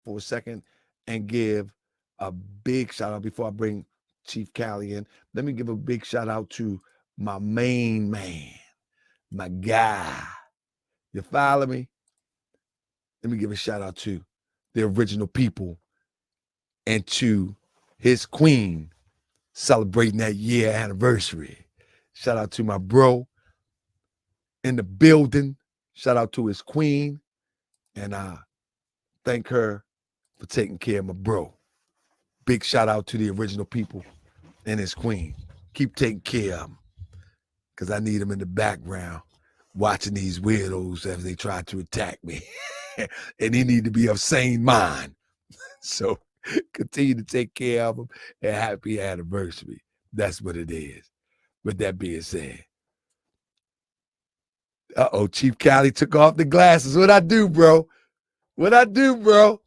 for a second and give a big shout out before I bring Chief Cali in. Let me give a big shout out to my main man, my guy. You follow me? Let me give a shout out to the original people and to his queen celebrating that year anniversary. Shout out to my bro in the building. Shout out to his queen. And I thank her for taking care of my bro. Big shout out to the original people and his queen. Keep taking care of him because I need him in the background watching these weirdos as they try to attack me. And he need to be of sane mind. So continue to take care of him and happy anniversary. That's what it is. With that being said, Chief Cali took off the glasses. What I do, bro? What I do, bro?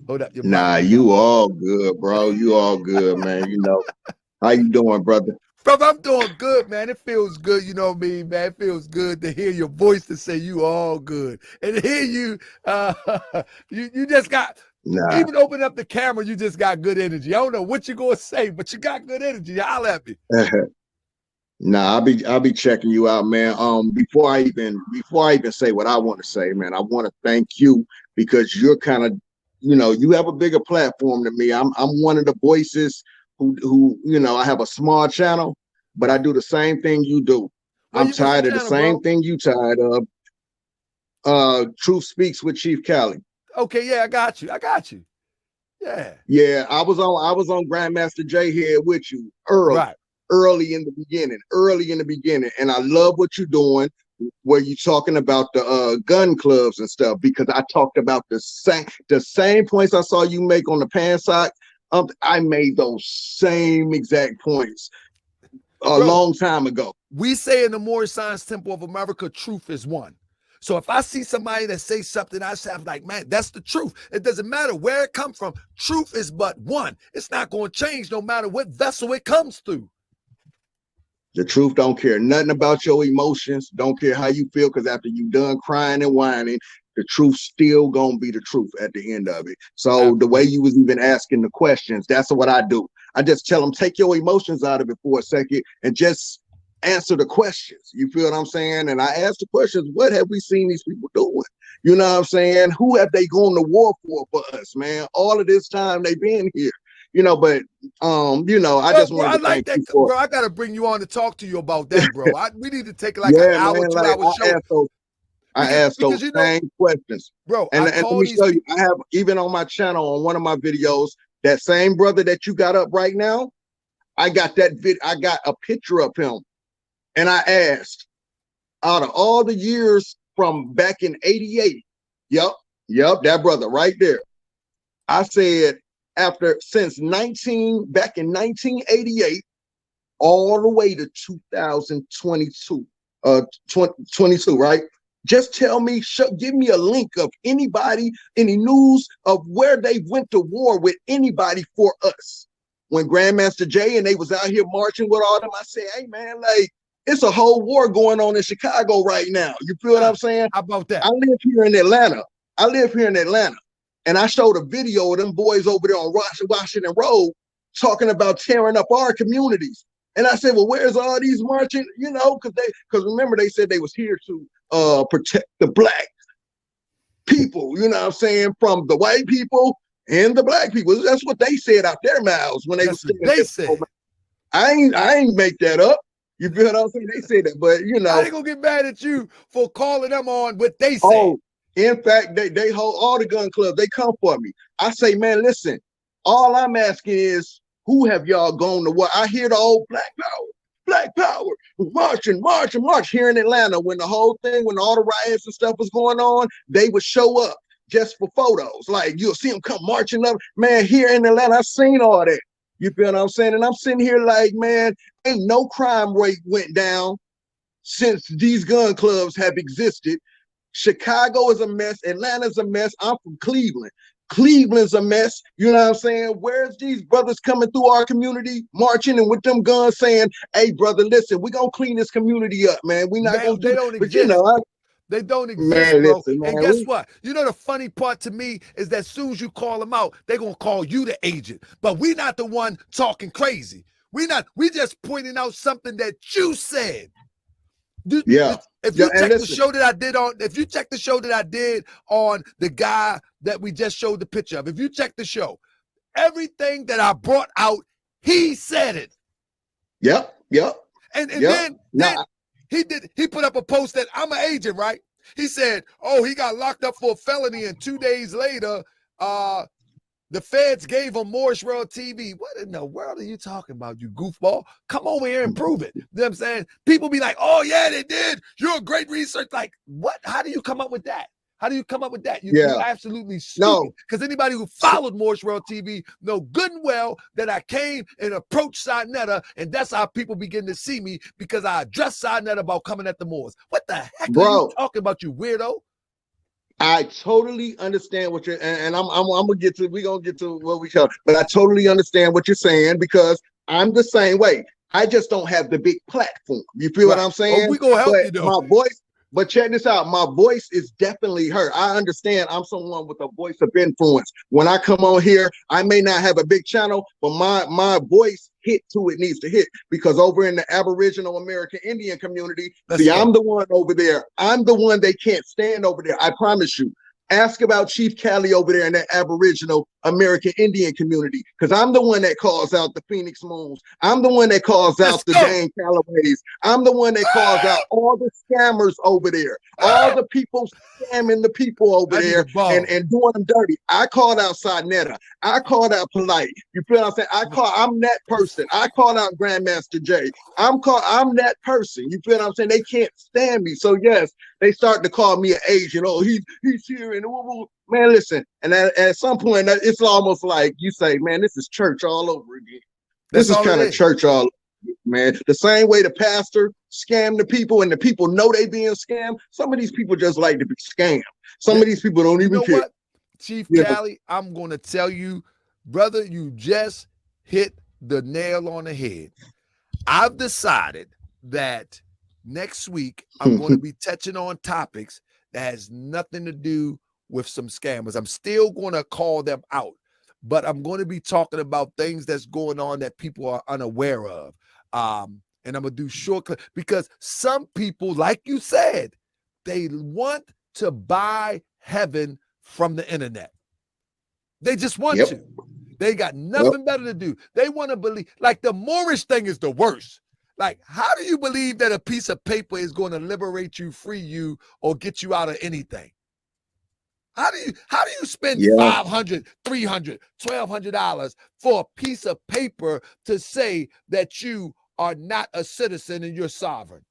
Hold up your mic. You all good, bro. You all good, man. You know, how you doing, brother? Brother, I'm doing good, man. It feels good, you know me, man. It feels good to hear your voice to say you all good. And to hear you, you just got, even open up the camera, you just got good energy. I don't know what you're going to say, but you got good energy. Holla at me. I'll be checking you out, man. Before I even say what I want to say, man, I want to thank you because you're kind of, you know, you have a bigger platform than me. I'm one of the voices who, you know, I have a small channel, but I do the same thing you do. I'm tired of the same thing you tired of. Truth Speaks with Chief Cali. Okay, yeah, I got you. Yeah. Yeah, I was on Grandmaster J here with you early in the beginning. And I love what you're doing where you're talking about the gun clubs and stuff, because I talked about the same points I saw you make on the Pansock. I made those same exact points long time ago. We say in the Moorish Science Temple of America, truth is one. So if I see somebody that says something, I say, I'm like, man, that's the truth. It doesn't matter where it comes from. Truth is but one. It's not going to change no matter what vessel it comes through. The truth don't care nothing about your emotions. Don't care how you feel, because after you done crying and whining, the truth still gonna be the truth at the end of it. So the way you was even asking the questions, that's what I do. I just tell them, take your emotions out of it for a second and just answer the questions. You feel what I'm saying? And I ask the questions, what have we seen these people doing? You know what I'm saying? Who have they gone to war for us, man? All of this time they've been here. You know, but you know, I just wanted to thank you for, bro. I gotta bring you on to talk to you about that, bro. We need to take like an hour, 2 hour show. I asked those same questions, bro. And let me show you. I have, even on my channel, on one of my videos, that same brother that you got up right now, I got that I got a picture of him, and I asked, out of all the years from back in '88, yep, that brother right there. I said, since back in 1988, all the way to 2022, 22, right? Just tell me, give me a link of anybody, any news of where they went to war with anybody for us. When Grandmaster J and they was out here marching with all them, I said, hey man, like, it's a whole war going on in Chicago right now. You feel what I'm saying? How about that? I live here in Atlanta. And I showed a video of them boys over there on Washington Road talking about tearing up our communities. And I said, well, where's all these marching? You know, because remember, they said they was here to protect the black people, you know what I'm saying, from the white people and the black people. That's what they said out their mouths when they said. I ain't make that up. You feel what I'm saying? They said that, but you know, I ain't gonna get mad at you for calling them on what they said. Oh, in fact, they hold all the gun clubs. They come for me. I say, man, listen, all I'm asking is, who have y'all gone to war? I hear the old black power, marching here in Atlanta. When all the riots and stuff was going on, they would show up just for photos. Like, you'll see them come marching up. Man, here in Atlanta, I've seen all that. You feel what I'm saying? And I'm sitting here like, man, ain't no crime rate went down since these gun clubs have existed. Chicago is a mess. Atlanta's a mess. I'm from Cleveland. Cleveland's a mess. You know what I'm saying? Where's these brothers coming through our community, marching and with them guns saying, hey, brother, listen, we're going to clean this community up, man. We're not going to do it. But, you know, They don't exist, Man, bro. listen, And man. guess what? You know the funny part to me is that as soon as you call them out, they're gonna call you the agent. But we not the one talking crazy. We just pointing out something that you said. Yeah. If Yeah, you and check the listen. show that I did on, if you check the show that I did on the guy that we just showed the picture of, if you check the show, everything that I brought out, he said it. Yep. And then he put up a post that I'm an agent, right? He said, oh, he got locked up for a felony, and 2 days later, the feds gave him Morris World TV. What in the world are you talking about, you goofball? Come over here and prove it. You know what I'm saying? People be like, oh, yeah, they did. You're a great research. Like, what? How do you come up with that? How do you come up with that? You're absolutely stupid. Because anybody who followed Morris World TV know good and well that I came and approached Sinetta, and that's how people begin to see me, because I addressed Sinetta about coming at the Moors. What the heck are you talking about, you weirdo? I totally understand what you're, and I'm gonna get to, we're gonna get to what we shall, but I totally understand what you're saying, because I'm the same way. I just don't have the big platform. You feel what I'm saying? Oh, we gonna help you though. My voice, but check this out. My voice is definitely heard. I understand I'm someone with a voice of influence. When I come on here, I may not have a big channel, but my voice hit to it needs to hit, because over in the Aboriginal American Indian community, I'm the one over there. I'm the one they can't stand over there. I promise you. Ask about Cheif Cali over there in that Aboriginal American Indian community, because I'm the one that calls out the Phoenix Moons. I'm the one that calls out the Dan Callaways. I'm the one that calls out all the scammers over there, all the people scamming the people over there and doing them dirty. I called out Sinetta. I called out Polite. You feel what I'm saying? I'm that person. I called out Grandmaster J. I'm that person. You feel what I'm saying? They can't stand me. So yes, they start to call me an agent. Oh, he's here, and man, listen. And at some point, it's almost like you say, man, this is church all over again. This is kind of church all over, man. The same way the pastor scammed the people, and the people know they being scammed. Some of these people just like to be scammed. Some of these people don't even care. What? Cheif Cali, I'm going to tell you, brother, you just hit the nail on the head. I've decided that next week I'm going to be touching on topics that has nothing to do with some scammers. I'm still going to call them out, but I'm going to be talking about things that's going on that people are unaware of. And I'm going to do shortcut, because some people, like you said, they want to buy heaven from the internet. They just want to. They got nothing better to do. They want to believe, like the Moorish thing is the worst. Like, how do you believe that a piece of paper is going to liberate you, free you, or get you out of anything? How do you spend $500, $300, $1,200 for a piece of paper to say that you are not a citizen and you're sovereign?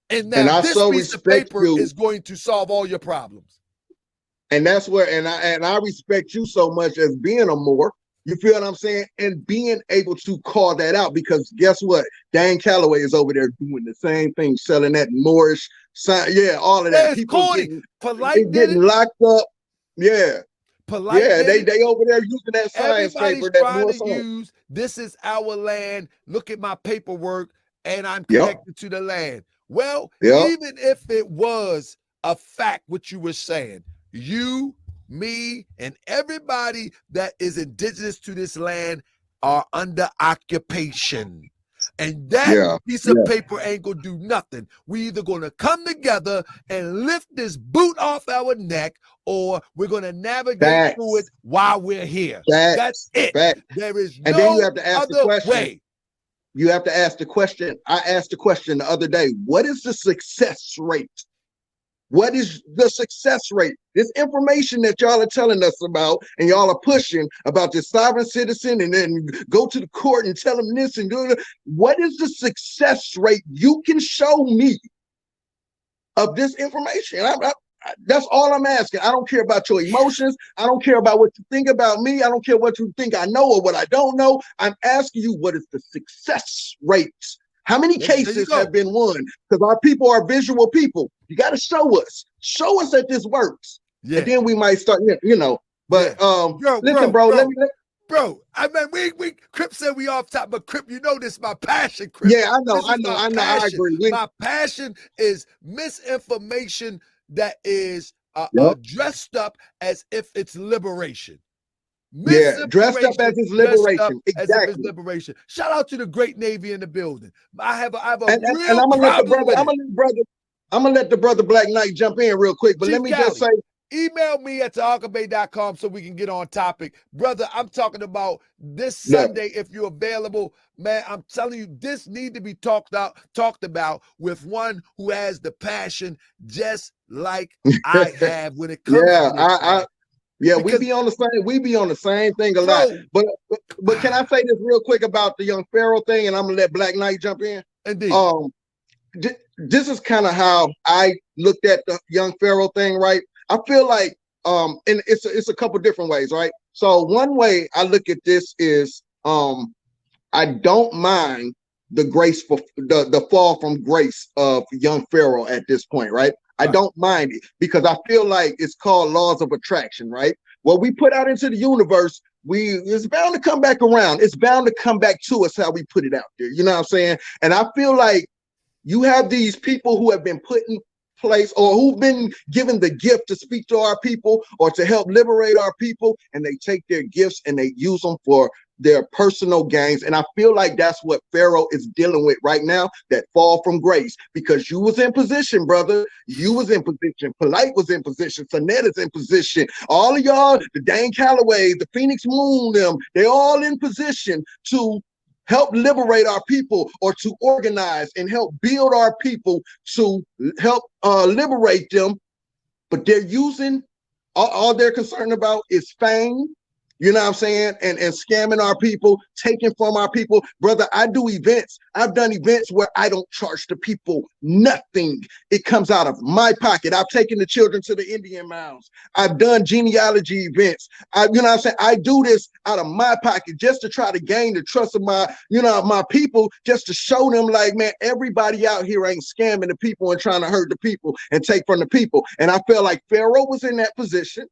And now this piece of paper is going to solve all your problems. And that's where, and I respect you so much as being a Moor. You feel what I'm saying? And being able to call that out, because guess what? Dan Calloway is over there doing the same thing, selling that Moorish sign. Yeah, all of that. People getting locked up. Yeah. Polite. Yeah, they over there using that science paper. That trying to use, this is our land. Look at my paperwork, and I'm connected to the land. Well, even if it was a fact what you were saying, you, me, and everybody that is indigenous to this land are under occupation. And that piece of paper ain't gonna do nothing. We either gonna come together and lift this boot off our neck, or we're gonna navigate through it while we're here. That's it. There is no then you have to ask other the question. way. You have to ask the question. I asked the question the other day. What is the success rate? What is the success rate? This information that y'all are telling us about, and y'all are pushing about this sovereign citizen, and then go to the court and tell them this and do it. What is the success rate you can show me of this information? That's all I'm asking. I don't care about your emotions. I don't care about what you think about me. I don't care what you think I know or what I don't know. I'm asking you, what is the success rate? How many cases have been won? Because our people are visual people. You got to show us. Show us that this works. And then we might start, you know. But listen, bro. Bro, I mean, we Crip said we off top, but Crip, you know this is my passion, Crip. Yeah, I know, This I is know, my I know. I passion. agree. My passion is misinformation that is Yep. dressed up as if it's liberation. Yeah, dressed up as Misinformation his dressed up liberation. as if it's Exactly. liberation. Shout out to the great Navy in the building. I have a And real I'm gonna let the problem brother, with it. I'm gonna let the brother Black Knight jump in real quick. But let Chief me just Cali, say, email me at taharkabay.com so we can get on topic. Brother, I'm talking about this look, Sunday if you're available. Man, I'm telling you, this need to be talked about with one who has the passion just like I have when it comes yeah, to this, man. yeah, Because, we be on the same thing a lot. bro, But can I say this real quick about the young Pharaoh thing, and I'm gonna let Black Knight jump in. indeed. Um, this is kind of how I looked at the young Pharaoh thing, right? I feel like and it's a couple different ways, right? So one way I look at this is I don't mind the graceful the fall from grace of young Pharaoh at this point, right? I Right. don't mind it because I feel like it's called laws of attraction, right? What we put out into the universe, it's bound to come back around. It's bound to come back to us how we put it out there. You know what I'm saying? And I feel like you have these people who have been put in place or who've been given the gift to speak to our people or to help liberate our people, and they take their gifts and they use them for their personal gains. And I feel like that's what Pharaoh is dealing with right now, that fall from grace, because you was in position, brother. You was in position. Polite was in position. Sonette is in position. All of y'all, the Dane Callaways, the Phoenix Moon, they're all in position to help liberate our people or to organize and help build our people to help liberate them. But they're using all they're concerned about is fame, you know what I'm saying, and scamming our people, taking from our people. Brother, I do events. I've done events where I don't charge the people nothing. It comes out of my pocket. I've taken the children to the Indian mounds. I've done genealogy events. You know what I'm saying? I do this out of my pocket just to try to gain the trust of my people, just to show them like, man, everybody out here ain't scamming the people and trying to hurt the people and take from the people. And I feel like Pharaoh was in that position.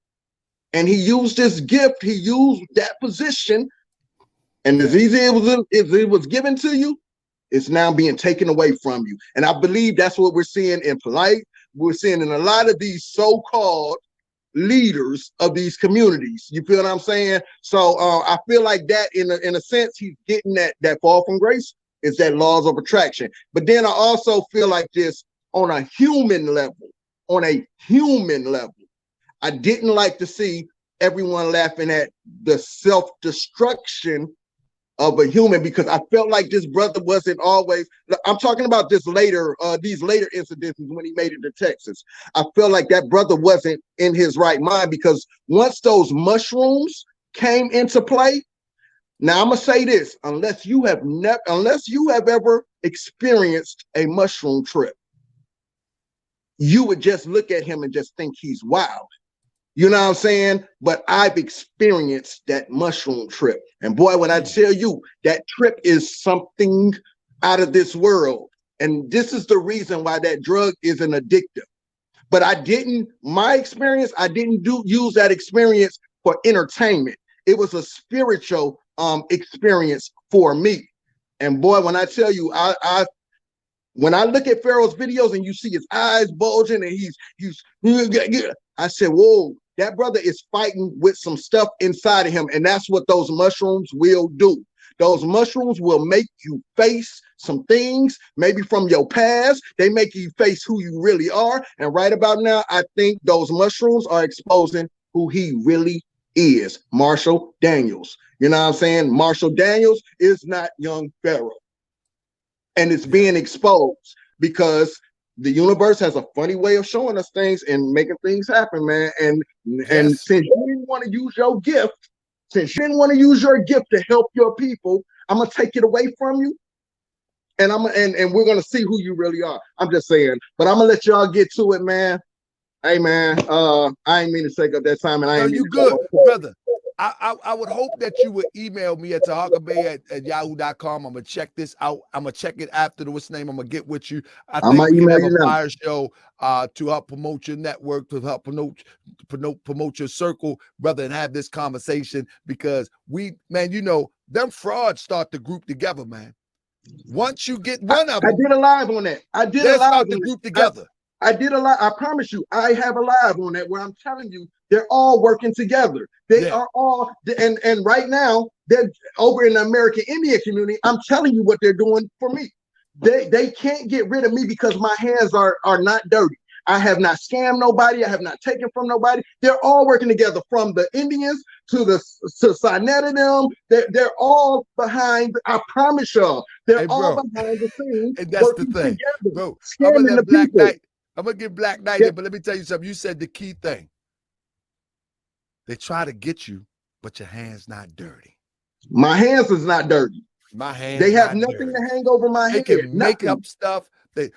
And he used his gift, he used that position, and as easy as it was given to you, it's now being taken away from you. And I believe that's what we're seeing in Polite. We're seeing in a lot of these so-called leaders of these communities. You feel what I'm saying? So I feel like that in a sense, he's getting that fall from grace. It's that laws of attraction. But then I also feel like this on a human level, I didn't like to see everyone laughing at the self-destruction of a human, because I felt like this brother wasn't always, I'm talking about these later incidents when he made it to Texas. I felt like that brother wasn't in his right mind, because once those mushrooms came into play, now I'm gonna say this, unless you have ever experienced a mushroom trip, you would just look at him and just think he's wild. You know what I'm saying? But I've experienced that mushroom trip. And boy, when I tell you, that trip is something out of this world. And this is the reason why that drug isn't addictive. But I didn't use that experience for entertainment. It was a spiritual experience for me. And boy, when I tell you, when I look at Pharaoh's videos and you see his eyes bulging and I said, whoa, that brother is fighting with some stuff inside of him. And that's what those mushrooms will do. Those mushrooms will make you face some things, maybe from your past. They make you face who you really are. And right about now, I think those mushrooms are exposing who he really is. Marshall Daniels. You know what I'm saying? Marshall Daniels is not young Pharaoh. And it's being exposed because the universe has a funny way of showing us things and making things happen, man. And since you didn't want to use your gift, to help your people, I'm gonna take it away from you, and we're gonna see who you really are. I'm just saying, but I'm gonna let y'all get to it, man. Hey, man, I ain't mean to take up that time, and I ain't mean you to good, brother. I would hope that you would email me at taharkabay@yahoo.com. I'm gonna check this out. I'm gonna check it after the what's name. I'm gonna get with you. I I'm think gonna we can email have you a now. fire show to help promote your network, to help promote your circle, brother, and have this conversation because man, you know, them frauds start the group together, man. Once you get one of them, I did a live on that. I did a they live start on the that. group together. I did a live. I promise you, I have a live on that where I'm telling you they're all working together. They are all, and right now they're over in the American Indian community. I'm telling you what they're doing for me. They can't get rid of me because my hands are not dirty. I have not scammed nobody. I have not taken from nobody. They're all working together, from the Indians to Sinetta and them. They're all behind. I promise y'all, they're all behind the scenes. And that's the thing, together, bro. scamming the Black people. Knight. I'm gonna get Black Knight in, but let me tell you something. You said the key thing. They try to get you, but your hands not dirty. My hands is not dirty. My hands. They have nothing to hang over my head. They can make up stuff. He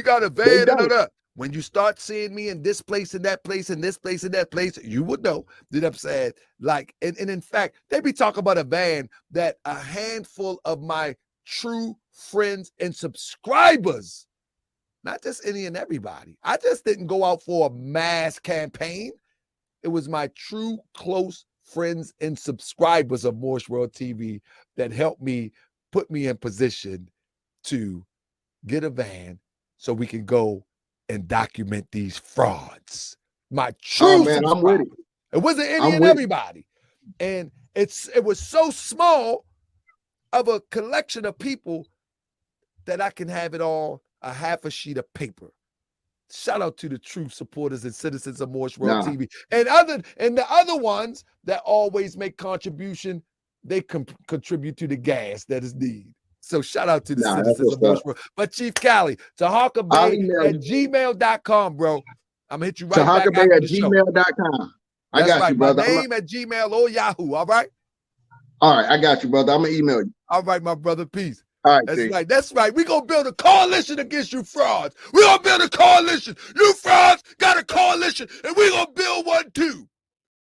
got a van and all that. When you start seeing me in this place and that place and this place and that place, you would know that I'm saying, like, and in fact, they be talking about a van that a handful of my true friends and subscribers, not just any and everybody. I just didn't go out for a mass campaign. It was my true close friends and subscribers of Morse World TV that helped me, put me in position to get a van so we can go and document these frauds. My true subscribers. I'm with it. It wasn't any and everybody. And it was so small of a collection of people that I can have it all, a half a sheet of paper. Shout out to the true supporters and citizens of Morse World TV. And the other ones that always make contribution, they contribute to the gas that is needed. So shout out to the citizens of Morse World. But Cheif Cali, taharkabay@gmail.com, bro. I'm gonna hit you right back after the show. taharkabay@gmail.com. I got you, brother. My name at Gmail or Yahoo, all right? All right, I got you, brother. I'm gonna email you. All right, my brother. Peace. All right, That's right. We're going to build a coalition against you frauds. We're going to build a coalition. You frauds got a coalition, and we're going to build one too.